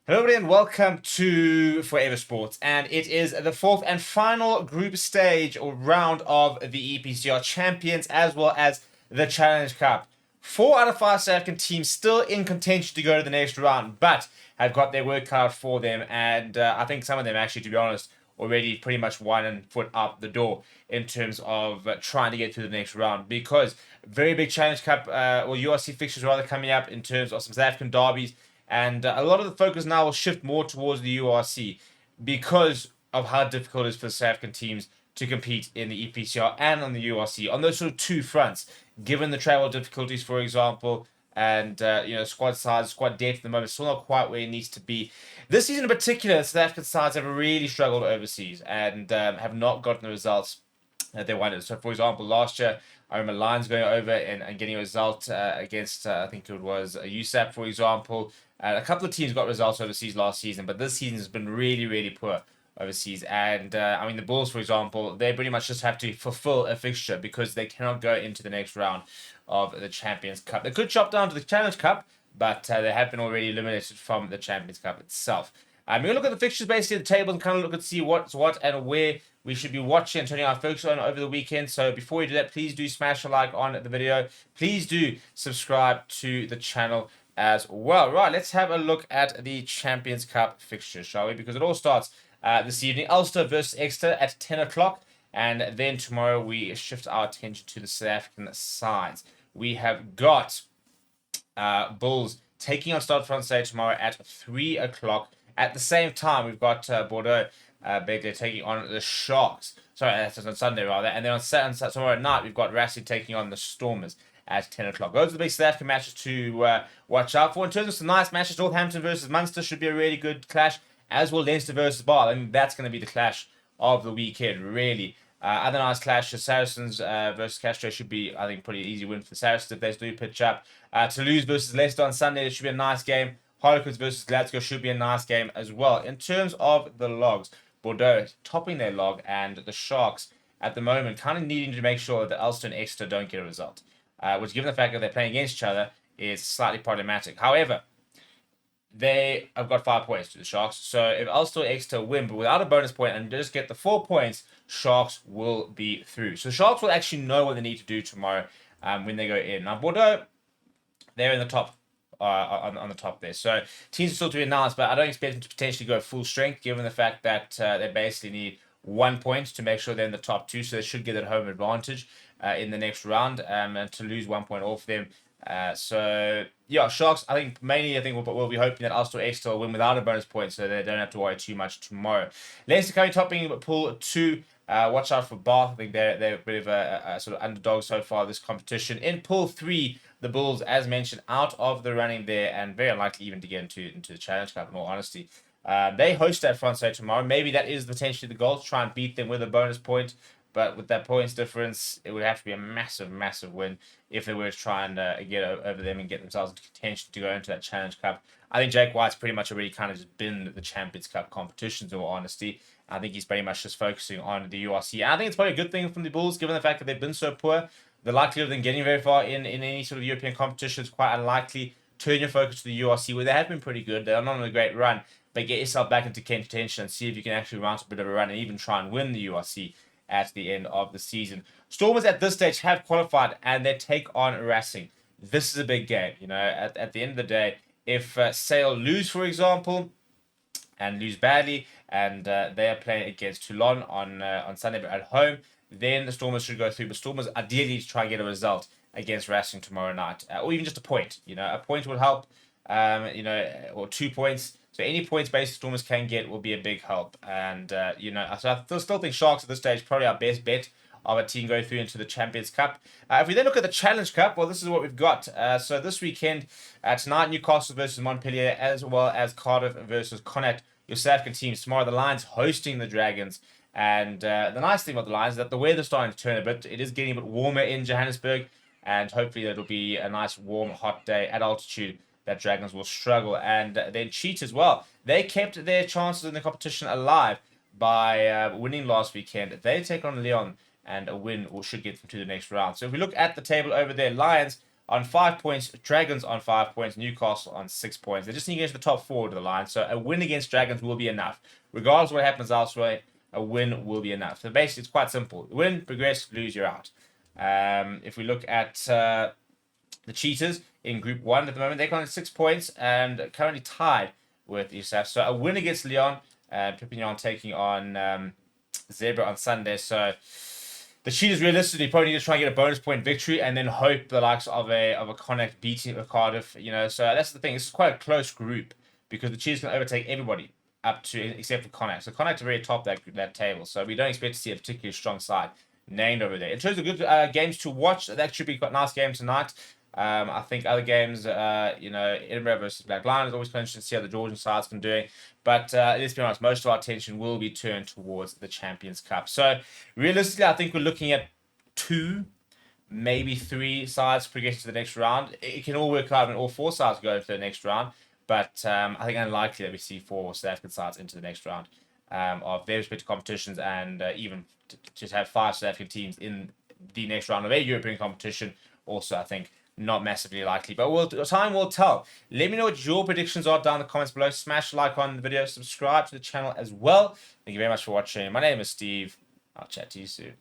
Hello everybody and welcome to Forever Sports, and it is the fourth and final group stage or round of the EPCR Champions as well as the Challenge Cup. 4 out of 5 South African teams still in contention to go to the next round, but have got their work cut out for them, and I think some of them actually, to be honest, already pretty much one foot out the door in terms of trying to get to the next round, because very big Challenge Cup or URC fixtures rather coming up in terms of some South African derbies. And a lot of the focus now will shift more towards the URC because of how difficult it is for the South African teams to compete in the EPCR and on the URC on those sort of two fronts, given the travel difficulties, for example, and squad size, squad depth at the moment still not quite where it needs to be. This season in particular, the South African sides have really struggled overseas and have not gotten the results that they wanted. So, for example, last year, I remember Lions going over and getting a result against, I think it was USAP, for example. A couple of teams got results overseas last season, but this season has been really, really poor overseas. And the Bulls, for example, they pretty much just have to fulfill a fixture because they cannot go into the next round of the Champions Cup. They could chop down to the Challenge Cup, but they have been already eliminated from the Champions Cup itself. We're going to look at the fixtures basically at the table and kind of look and see what's what and where we should be watching and turning our focus on over the weekend. So before we do that, please do smash a like on the video. Please do subscribe to the channel as well. Right, let's have a look at the Champions Cup fixtures, shall we? Because it all starts this evening. Ulster versus Exeter at 10 o'clock. And then tomorrow we shift our attention to the South African sides. We have got Bulls taking on Stade Francais tomorrow at 3 o'clock. At the same time, we've got Bordeaux basically taking on the Sharks. Sorry, that's on Sunday rather. And then on Saturday, tomorrow night, we've got Racing taking on the Stormers at 10 o'clock. Those are the big South African matches to watch out for. In terms of some nice matches, Northampton versus Munster should be a really good clash, as will Leinster versus Bath. I think that's going to be the clash of the weekend, really. Other nice clashes, Saracens versus Castro should be, I think, pretty easy win for the Saracens if they do pitch up. Toulouse versus Leicester on Sunday, it should be a nice game. Harlequins versus Glasgow should be a nice game as well. In terms of the logs, Bordeaux topping their log, and the Sharks at the moment kind of needing to make sure that Ulster and Exeter don't get a result, which, given the fact that they're playing against each other, is slightly problematic. However, they have got 5 points to the Sharks. So if Ulster or Exeter win, but without a bonus point and just get the 4 points, Sharks will be through. So Sharks will actually know what they need to do tomorrow when they go in. Now, Bordeaux, they're in the top. On the top there. So teams are still to be announced, but I don't expect them to potentially go full strength given the fact that they basically need 1 point to make sure they're in the top two. So they should get that home advantage in the next round and to lose 1 point off them. Sharks, I think we'll be hoping that Ulster Exeter will win without a bonus point so they don't have to worry too much tomorrow. Leinster coming topping pool 2. Watch out for Bath. I think they're a bit of a sort of underdog so far this competition. In pool 3, the Bulls, as mentioned, out of the running there and very unlikely even to get into the Challenge Cup, in all honesty. They host at Francais tomorrow. Maybe that is potentially the goal, to try and beat them with a bonus point. But with that points difference, it would have to be a massive, massive win if they were to try and get over them and get themselves into contention to go into that Challenge Cup. I think Jake White's pretty much already kind of just been the Champions Cup competitions, in all honesty. I think he's pretty much just focusing on the URC. And I think it's probably a good thing from the Bulls, given the fact that they've been so poor. The likelihood of them getting very far in any sort of European competition is quite unlikely. Turn your focus to the URC, where they have been pretty good. They're not on a great run, but get yourself back into contention and see if you can actually mount a bit of a run and even try and win the URC at the end of the season. Stormers at this stage have qualified and they take on Racing. This is a big game. At the end of the day, if Sale lose, for example, and lose badly, and they are playing against Toulon on Sunday but at home, then the Stormers should go through. But Stormers ideally to try and get a result against Racing tomorrow night, or even just a point. A point would help. Or 2 points. So any points based Stormers can get will be a big help. And so I still think Sharks at this stage probably our best bet of a team going through into the Champions Cup. If we then look at the Challenge Cup, well, this is what we've got. So this weekend, tonight, Newcastle versus Montpellier, as well as Cardiff versus Connacht. Your South African teams tomorrow. The Lions hosting the Dragons. And the nice thing about the Lions is that the weather's starting to turn a bit. It is getting a bit warmer in Johannesburg, and hopefully it'll be a nice, warm, hot day at altitude that Dragons will struggle. And then Cheats as well. They kept their chances in the competition alive by winning last weekend. They take on Leon, and a win should get them to the next round. So if we look at the table over there, Lions on 5 points, Dragons on 5 points, Newcastle on 6 points. They just need to get to the top 4 of the line, so a win against Dragons will be enough. Regardless of what happens elsewhere, a win will be enough. So basically, it's quite simple. Win, progress, lose, you're out. If we look at the Cheetahs in Group 1 at the moment, they're on 6 points and currently tied with USAF. So a win against Leon, Perpignan taking on Zebra on Sunday. So the Cheetahs realistically probably need to try and get a bonus point victory and then hope the likes of a Connacht beating Cardiff. So that's the thing. This is quite a close group because the Cheetahs can overtake everybody up to except for Connacht. So Connacht are very top that table. So we don't expect to see a particularly strong side named over there. In terms of good games to watch, that should be quite a nice game tonight. I think other games, Edinburgh versus Black Lion is always quite interesting to see how the Georgian sides can do. But let's be honest, most of our attention will be turned towards the Champions Cup. So realistically, I think we're looking at 2, maybe 3 sides progressing to the next round. It can all work out when all 4 sides go into the next round. But I think unlikely that we see 4 South African sides into the next round of their respective competitions, and even just have 5 South African teams in the next round of a European competition. Also, I think not massively likely, but time will tell. Let me know what your predictions are down in the comments below. Smash a like on the video, subscribe to the channel as well. Thank you very much for watching. My name is Steve. I'll chat to you soon.